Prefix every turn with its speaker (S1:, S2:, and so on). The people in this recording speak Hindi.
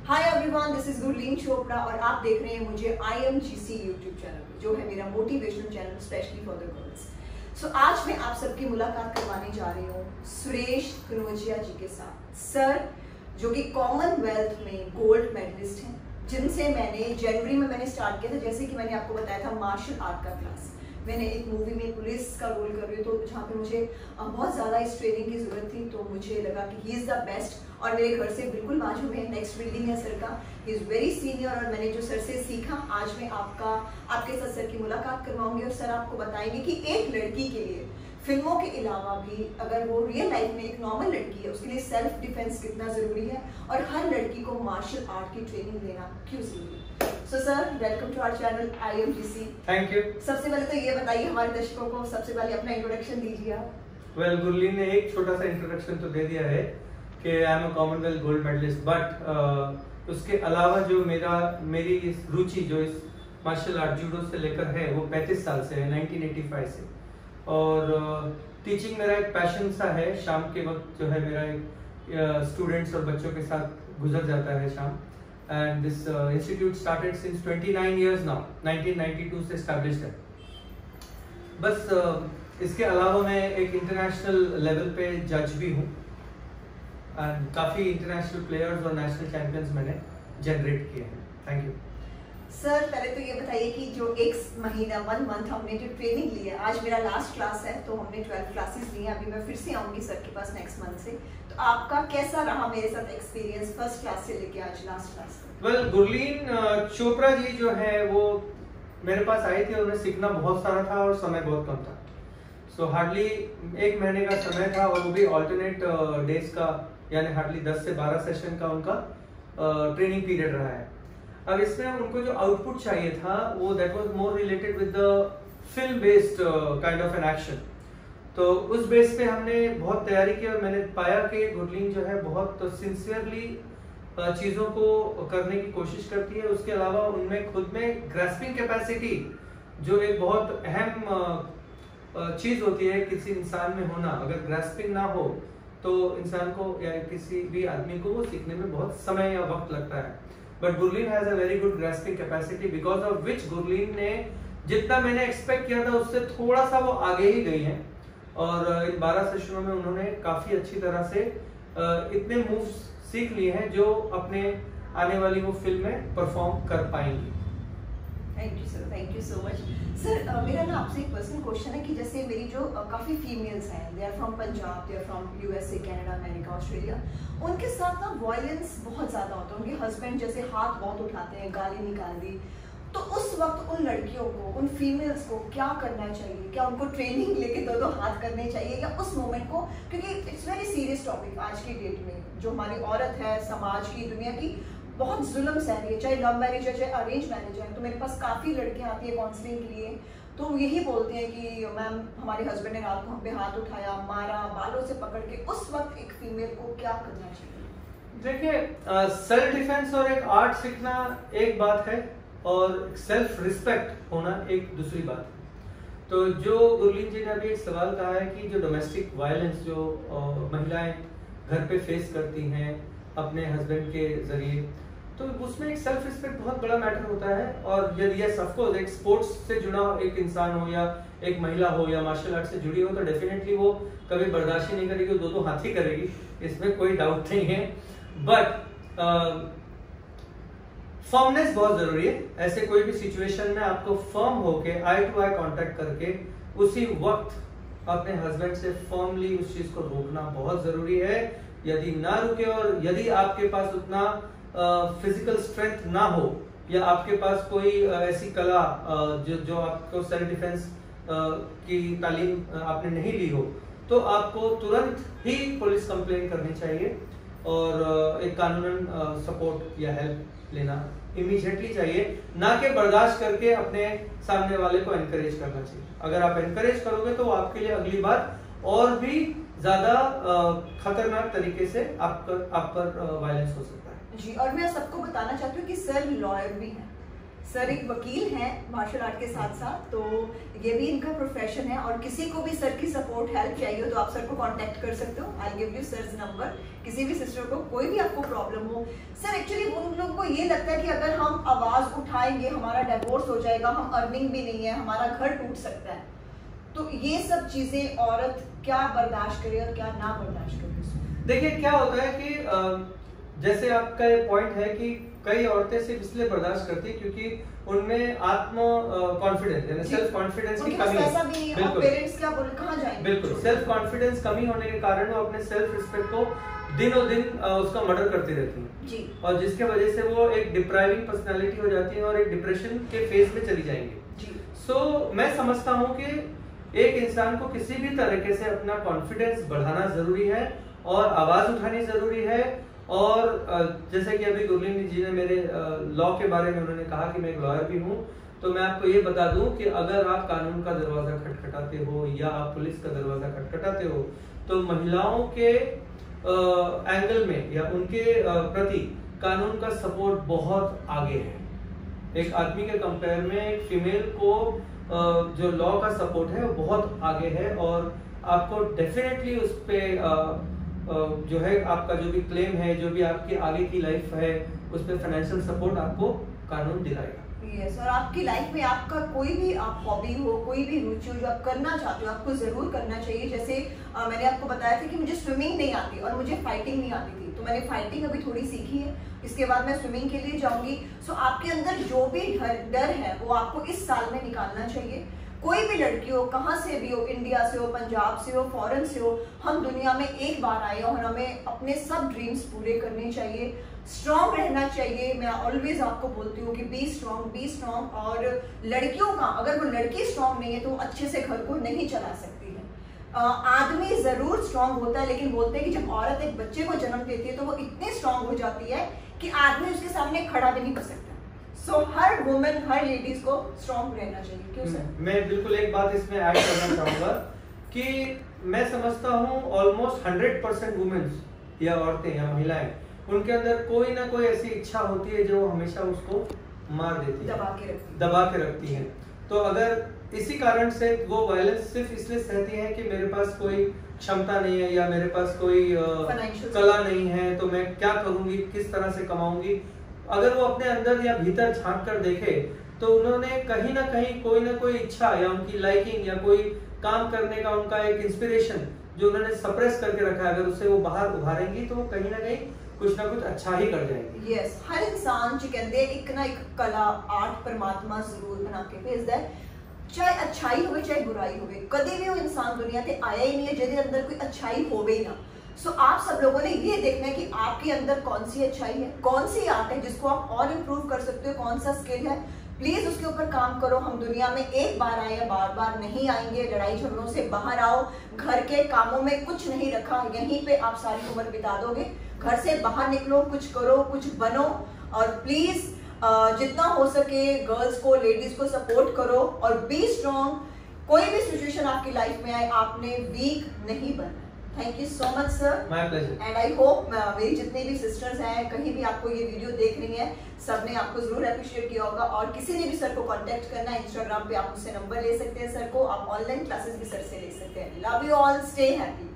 S1: Hi everyone, this is Gurleen Chopra और आप देख रहे हैं मुझे IMGC यूट्यूब चैनल जो है मेरा motivational channel specially for the girls. So आज मैं आप सबकी मुलाकात करवाने जा रही हूँ सुरेश कनौजिया जी के साथ। सर जो कि कॉमनवेल्थ में गोल्ड मेडलिस्ट हैं, जिनसे मैंने जनवरी में स्टार्ट किया था, जैसे कि मैंने आपको बताया था, मार्शल आर्ट का क्लास। मैंने एक मूवी में पुलिस का रोल कर रही हूँ, तो जहाँ पे मुझे बहुत ज़्यादा इस ट्रेनिंग की ज़रूरत थी, तो मुझे लगा कि ही इज़ द बेस्ट। और मेरे घर से बिल्कुल बाजू में नेक्स्ट बिल्डिंग है सर का, ही इज़ वेरी सीनियर। और मैंने जो सर से सीखा, आज मैं आपके साथ सर की मुलाकात करवाऊंगी और सर आपको बताएंगे कि एक लड़की के लिए फिल्मों के अलावा भी अगर वो रियल लाइफ में एक नॉर्मल लड़की है, उसके लिए सेल्फ डिफेंस कितना ज़रूरी है और हर लड़की को मार्शल आर्ट की ट्रेनिंग लेना क्यों ज़रूरी है। So sir, welcome to our channel IMGC.
S2: Thank you.
S1: सबसे पहले तो ये बताइए हमारे दर्शकों को, सबसे पहले अपना इंट्रोडक्शन दीजिए आप।
S2: Well, गुरलीन ने एक छोटा सा इंट्रोडक्शन तो दे दिया है कि I am a Commonwealth gold medalist, but उसके अलावा जो मेरी इस रुचि जो इस मार्शल आर्ट जूडो से लेकर है वो 35 साल से है, 1985 से। और टीचिंग मेरा एक पैशन सा है। शाम के वक्त जो है मेरा एक स्टूडेंट्स और बच्चों के साथ गुजर जाता है शाम। And this institute started since 29 years now, 1992 से established है। बस इसके अलावा मैं एक इंटरनेशनल लेवल पे जज भी हूँ and काफ़ी इंटरनेशनल प्लेयर्स और नेशनल चैंपियंस मैंने जनरेट किए हैं। Thank you
S1: sir. पहले तो ये बताइए कि जो एक महीना 1 मंथ हमने जो ट्रेनिंग ली है, आज मेरा लास्ट क्लास है, तो हमने 12 क्लासेस ली हैं। अभी मैं फिर से आऊँगी सर के पास नेक्स्ट मंथ से। तो आपका कैसा रहा मेरे साथ एक्सपीरियंस फर्स्ट क्लास से लेके आज लास्ट क्लास तक?
S2: वेल, गुरलीन चोपड़ा जी जो है वो मेरे पास आए थे, उन्हें सीखना बहुत सारा था और समय बहुत कम था। सो हार्डली 1 महीने का समय था और वो भी ऑल्टरनेट डेज का, यानी हार्डली 10 से 12 सेशन का उनका ट्रेनिंग पीरियड रहा है। अब इसमें उनको जो आउटपुट चाहिए था वो that was more related with the film based kind of an action. तो उस बेस पे हमने बहुत तैयारी की और मैंने पाया कि गुरलीन जो है बहुत सिंसियरली चीज़ों को करने की कोशिश करती है। उसके अलावा उनमें खुद में ग्रास्पिंग कैपेसिटी जो एक बहुत अहम चीज़ होती है किसी इंसान में होना। अगर ग्रास्पिंग ना हो तो इंसान को या किसी भी आदमी को वो सीखने में बहुत समय या वक्त लगता है। But Gurleen has a very good grasping capacity, because of which Gurleen ने जितना मैंने एक्सपेक्ट किया था उससे थोड़ा सा वो आगे ही गई हैं। और इन 12 सेशनों में उन्होंने काफी अच्छी तरह से इतने मूव्स सीख लिए हैं जो अपने आने वाली वो फिल्म में परफॉर्म कर पाएंगी।
S1: Thank you sir, thank you so much sir. मेरा ना आपसे एक पर्सनल क्वेश्चन है कि जैसे मेरी जो काफ़ी फीमेल्स हैं, they are from Punjab, they are from USA, Canada, America, Australia, उनके साथ ना वायलेंस बहुत ज़्यादा होता है। उनके हस्बैंड जैसे हाथ बहुत उठाते हैं, गाली निकाल दी, तो उस वक्त उन लड़कियों को, उन फीमेल्स को क्या करना चाहिए? क्या उनको ट्रेनिंग लेके दो हाथ करने चाहिए या उस मोमेंट को, क्योंकि इट्स वेरी सीरियस टॉपिक आज की डेट में, जो हमारी औरत है, समाज की, दुनिया की बहुत जुल्म सह रही है, चाहे लव मैरिज है चाहे अरेंज मैरिज है। तो मेरे पास काफ़ी लड़कियां आती है काउंसलिंग के लिए, तो यही बोलते हैं कि मैम हमारे हस्बैंड ने रात को हम पे हाथ उठाया, मारा, बालों से पकड़ के। उस वक्त एक फीमेल को क्या करना चाहिए?
S2: देखिए, सेल्फ डिफेंस और एक आर्ट सीखना एक बात है और सेल्फ रिस्पेक्ट होना एक दूसरी बात है। तो जो गुरलीन जी ने अभी एक सवाल कहा है कि जो डोमेस्टिक वायलेंस जो महिलाएं घर पे फेस करती हैं अपने हस्बैंड के जरिए, तो उसमें एक सेल्फ रिस्पेक्ट बहुत बड़ा मैटर होता है। और यदि यस ऑफ कोर्स एक स्पोर्ट्स से जुड़ा एक इंसान हो या एक महिला हो या मार्शल आर्ट से जुड़ी हो, तो डेफिनेटली वो कभी बर्दाश्त ही नहीं करेगी, दो हाथ ही करेगी, इसमें कोई डाउट नहीं है। बट फर्मनेस बहुत जरूरी है। ऐसे कोई भी सिचुएशन में आपको फर्म होके आई टू आई कांटेक्ट करके उसी वक्त अपने हस्बैंड से फर्मली उस चीज को रोकना बहुत जरूरी है। यदि ना रुके और यदि आपके पास उतना फिजिकल स्ट्रेंथ ना हो या आपके पास कोई ऐसी कला जो आपको सेल्फ डिफेंस की तालीम आपने नहीं ली हो, तो आपको तुरंत ही पुलिस कंप्लेन करनी चाहिए और एक कानूनन सपोर्ट या हेल्प लेना इमीडिएटली चाहिए, ना कि बर्दाश्त करके अपने सामने वाले को एनकरेज करना चाहिए। अगर आप एनकरेज करोगे तो आपके लिए अगली बार और भी ज्यादा खतरनाक तरीके से आप पर वायलेंस हो सकता है।
S1: जी, और मैं सबको बताना चाहती हूँ कि सर लॉयर भी हैं, सर एक वकील हैं मार्शल आर्ट के साथ साथ, तो ये भी इनका प्रोफेशन है। और किसी को भी सर की सपोर्ट हेल्प चाहिए हो तो आप सर को कांटेक्ट कर सकते हो। I give you sirs number, किसी भी सिस्टर को कोई भी आपको प्रॉब्लम हो। सर एक्चुअली उन को ये लगता है कि अगर हम आवाज उठाएंगे हमारा डिवोर्स हो जाएगा, हम अर्निंग भी नहीं है, हमारा घर टूट सकता है। तो ये सब चीजें औरत क्या बर्दाश्त करे और क्या ना बर्दाश्त करे?
S2: देखिए क्या होता है कि जैसे आपका ये पॉइंट है कि कई औरतें सिर्फ इसलिए बर्दाश्त करती है क्योंकि उनमें आत्म कॉन्फिडेंस यानी सेल्फ कॉन्फिडेंस की कमी है।
S1: बिल्कुल, पेरेंट्स क्या बोले, कहां जाएंगे?
S2: बिल्कुल, सेल्फ कॉन्फिडेंस कमी होने के कारण वो अपने सेल्फ रिस्पेक्ट को दिनों दिन उसका मर्डर करती रहती हैं
S1: जी। और
S2: जिसके वजह से वो एक डिप्राइविंग पर्सनालिटी हो जाती है और एक डिप्रेशन के फेज में चली जाएंगी जी। सो मैं समझता हूँ कि एक इंसान को किसी भी तरीके से अपना कॉन्फिडेंस बढ़ाना जरूरी है और आवाज उठानी जरूरी है। और जैसे कि अभी गुरलीन जी ने मेरे लॉ के बारे में उन्होंने कहा कि मैं एक लॉयर भी हूँ, तो मैं आपको ये बता दूं कि अगर आप कानून का दरवाजा खटखटाते हो या आप पुलिस का दरवाजा खटखटाते हो तो महिलाओं के एंगल में या उनके प्रति कानून का सपोर्ट बहुत आगे है। एक आदमी के कंपेयर में एक फीमेल को जो लॉ का सपोर्ट है वो बहुत आगे है और आपको डेफिनेटली उस पे जो है आपका जो भी क्लेम है, जो भी आपकी आगे की लाइफ है, उस पे फाइनेंशियल सपोर्ट आपको कानून दिलाएगा।
S1: यस, और आपकी लाइफ में आपका कोई भी आप हॉबी हो, कोई भी रुचि हो जो आप करना चाहते हो, आपको जरूर करना चाहिए। जैसे मैंने आपको बताया था कि मुझे स्विमिंग नहीं आती और मुझे फाइटिंग नहीं आती थी, तो मैंने फाइटिंग अभी थोड़ी सीखी है, इसके बाद मैं स्विमिंग के लिए जाऊंगी। सो आपके अंदर जो भी डर है वो आपको इस साल में निकालना चाहिए। कोई भी लड़की हो, कहाँ से भी हो, इंडिया से हो, पंजाब से हो, फॉरेन से हो, हम दुनिया में एक बार आए और हमें अपने सब ड्रीम्स पूरे करने चाहिए। स्ट्रॉन्ग रहना चाहिए। मैं ऑलवेज आपको बोलती हूँ कि बी स्ट्रॉन्ग। और लड़कियों का, अगर वो लड़की स्ट्रॉन्ग नहीं है तो वो अच्छे से घर को नहीं चला सकती है। आदमी जरूर स्ट्रॉन्ग होता है, लेकिन बोलते हैं कि जब औरत एक बच्चे को जन्म देती है तो वो इतनी स्ट्रॉन्ग हो जाती है कि आदमी उसके सामने खड़ा भी नहीं कर सकता। सो हर वुमेन, हर लेडीज को स्ट्रॉन्ग रहना चाहिए। क्यों सर?
S2: मैं बिल्कुल एक बात इसमें ऐड करना चाहूंगा कि मैं समझता हूँ ऑलमोस्ट 100% वुमेन्स या औरतें या महिलाएं, उनके अंदर कोई ना कोई ऐसी इच्छा होती है जो हमेशा उसको मार देती है, दबा के रखती है। तो अगर इसी कारण से वो वायलेंस सिर्फ इसलिए सहती है कि मेरे पास कोई क्षमता नहीं है या मेरे पास कोई कला नहीं है, तो मैं क्या करूंगी, किस तरह से कमाऊंगी। अगर वो अपने अंदर या भीतर झांक कर देखे तो उन्होंने कहीं ना कहीं कोई ना कोई इच्छा या उनकी लाइकिंग या कोई काम करने का उनका एक इंस्पिरेशन जो उन्होंने सप्रेस करके रखा है, अगर उसे वो बाहर उभारेंगी तो वो कहीं ना कहीं कुछ ना कुछ अच्छा ही कर जाएंगे।
S1: यस, हर इंसान जो कहते हैं एक ना एक कला, आर्ट परमात्मा जरूर बना के भेजता है। चाहे अच्छाई हो चाहे बुराई हो, कभी भी वो इंसान दुनिया पे आया ही नहीं है जिसके अंदर कोई अच्छाई हो ही ना। सो आप सब लोगों ने ये देखना है कि आपके अंदर कौन सी अच्छाई है, कौन सी आर्ट है जिसको आप और इम्प्रूव कर सकते हो, कौन सा स्किल है। प्लीज उसके ऊपर काम करो। हम दुनिया में एक बार आए हैं, बार बार नहीं आएंगे। लड़ाई झगड़ों से बाहर आओ। घर के कामों में कुछ नहीं रखा, यहीं पे आप सारी उम्र बिता दोगे। घर से बाहर निकलो, कुछ करो, कुछ बनो। और प्लीज जितना हो सके गर्ल्स को, लेडीज को सपोर्ट करो और बी स्ट्रॉन्ग। कोई भी सिचुएशन आपकी लाइफ में आए, आपने वीक नहीं बनना। Thank you so much sir,
S2: my pleasure.
S1: And I hope मेरी जितनी भी सिस्टर्स हैं, कहीं भी आपको ये वीडियो देख रही हैं, सबने आपको जरूर अप्रिशिएट किया होगा। और किसी ने भी सर को कांटेक्ट करना है, इंस्टाग्राम पे आप मुझसे नंबर ले सकते हैं सर को, आप ऑनलाइन क्लासेस भी सर से ले सकते हैं। Love you all, stay happy.